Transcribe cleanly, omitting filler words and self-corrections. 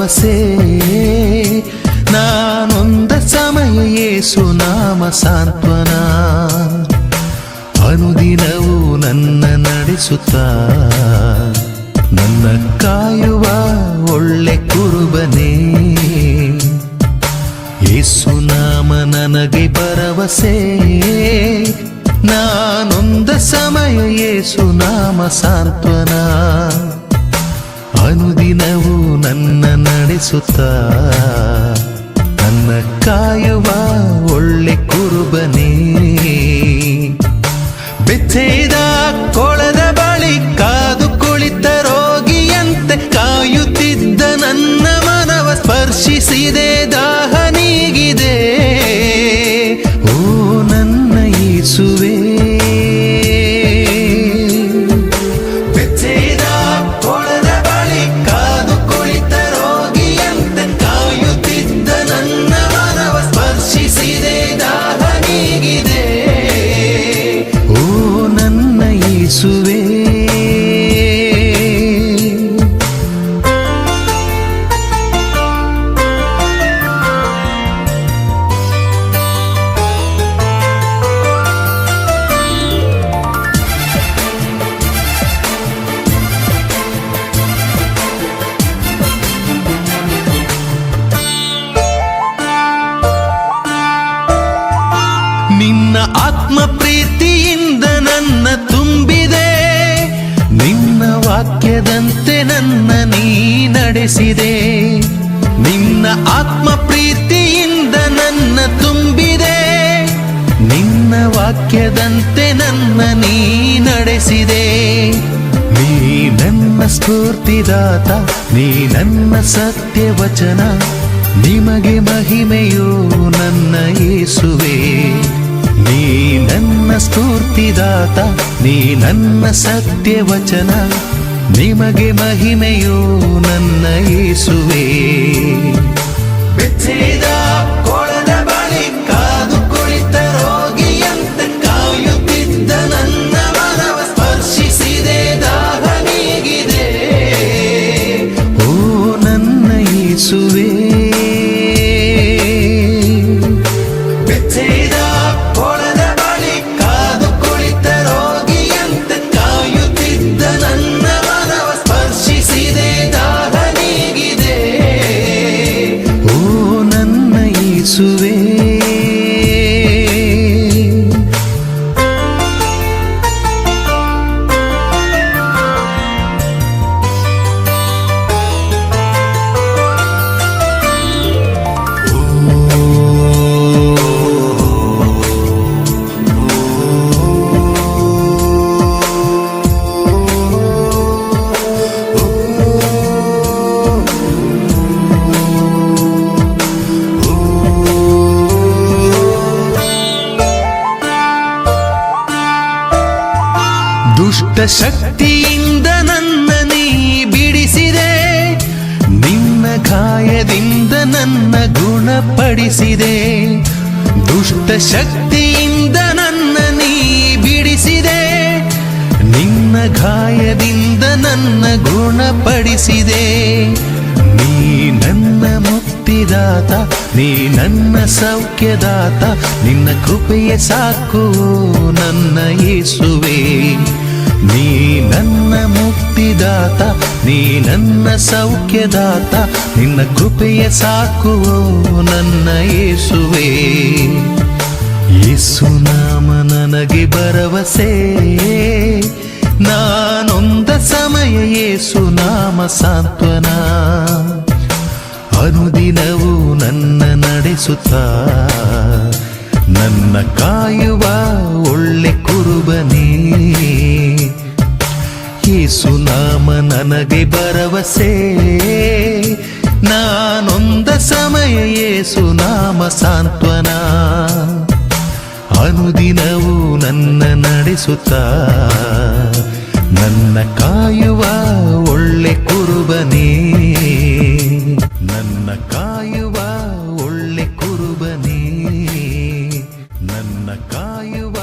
ಭರವಸೆ ನಾನೊಂದ ಸಮಯ ಯೇಸು ನಾಮ ಸಾಂತ್ವನ ಅನುದಿನವೂ ನನ್ನ ನಡೆಸುತ್ತಾ ನನ್ನ ಕಾಯುವ ಒಳ್ಳೆ ಕುರುಬನೇ ಯೇಸು ನಾಮ ನನಗೆ ಭರವಸೆ ನಾನೊಂದ ಸಮಯ ಯೇಸು ನಾಮ ಸಾಂತ್ವನ ಅನುದಿನವೂ ನನ್ನ ನಡೆಸುತ್ತಾ ನನ್ನ ಕಾಯುವ ಒಳ್ಳೆ ಕುರುಬನೇ ಬೆಚ್ಚೆದ ಕೊಳದ ಬಳಿ ಕಾದು ಕುಳಿತ ರೋಗಿಯಂತೆ ಕಾಯುತ್ತಿದ್ದ ನನ್ನ ಮನವ ಸ್ಪರ್ಶಿಸಿದೆ ದಾಹ ನೀಗಿದೆ ಓ ನನ್ನ ಯೇಸುವೇ ನಿನ್ನ ಆತ್ಮ ಪ್ರೀತಿಯಿಂದ ನನ್ನ ತುಂಬಿದೆ ನಿನ್ನ ವಾಕ್ಯದಂತೆ ನನ್ನ ನೀ ನಡೆಸಿದೆ ನಿನ್ನ ಆತ್ಮ ಪ್ರೀತಿಯಿಂದ ನನ್ನ ತುಂಬಿದೆ ನಿನ್ನ ವಾಕ್ಯದಂತೆ ನನ್ನ ನೀ ನಡೆಸಿದೆ ನೀ ನನ್ನ ಸ್ಫೂರ್ತಿದಾತ ನೀ ನನ್ನ ಸತ್ಯವಚನ ನಿಮಗೆ ಮಹಿಮೆಯೋ ನನ್ನ ಯೇಸುವೇ ನೀ ನನ್ನ ಸ್ಫೂರ್ತಿದಾತ ನೀ ನನ್ನ ಸತ್ಯವಚನ ನಿಮಗೆ ಮಹಿಮೆಯೋ ನನ್ನ ಯೇಸುವೇ ಬೆಚ್ಚೆದ ಕೊಳದ ಬಳಿ ಕಾದು ಕುಳಿತ ರೋಗಿಯಂತೆ ಕಾಯುತ್ತಿದ್ದ ನನ್ನ ಮನವ ಸ್ಪರ್ಶಿಸಿದೆ ದಾಹ ನೀಗಿದೆ ಓ ನನ್ನ ಯೇಸುವೇ ದುಷ್ಟ ಶಕ್ತಿಯಿಂದ ನನ್ನ ನೀ ಬಿಡಿಸಿದೆ ನಿನ್ನ ಗಾಯದಿಂದ ನನ್ನ ಗುಣಪಡಿಸಿದೆ ದುಷ್ಟ ಶಕ್ತಿಯಿಂದ ನನ್ನ ನೀ ಬಿಡಿಸಿದೆ ನಿನ್ನ ಗಾಯದಿಂದ ನನ್ನ ಗುಣಪಡಿಸಿದೆ ನೀ ನನ್ನ ಮುಕ್ತಿದಾತ ನೀ ನನ್ನ ಸೌಖ್ಯದಾತ ನಿನ್ನ ಕೃಪೆಯೇ ಸಾಕು ನನ್ನ ಯೇಸುವೇ ನೀ ನನ್ನ ಮುಕ್ತಿದಾತ ನೀ ನನ್ನ ಸೌಖ್ಯದಾತ ನಿನ್ನ ಕೃಪೆಯೇ ಸಾಕು ನನ್ನ ಯೇಸುವೇ ಯೇಸು ನಾಮ ನನಗೆ ಭರವಸೆ ನಾನೊಂದ ಸಮಯ ಯೇಸು ನಾಮ ಸಾಂತ್ವನ ಅನುದಿನವೂ ನನ್ನ ನಡೆಸುತ್ತಾ ನನ್ನ ಕಾಯುವ ಒಳ್ಳೆ ಕುರುಬನೇ ಯೇಸು ನಾಮ ನನಗೆ ಭರವಸೆ ನಾನೊಂದ ಸಮಯ ಯೇಸು ನಾಮ ಸಾಂತ್ವನ ಅನುದಿನವೂ ನನ್ನ ನಡೆಸುತ್ತಾ ನನ್ನ ಕಾಯುವ ಒಳ್ಳೆ ಕುರುಬನೇ ನನ್ನ ಕಾಯುವ ಒಳ್ಳೆ ಕುರುಬನೇ ನನ್ನ ಕಾಯುವ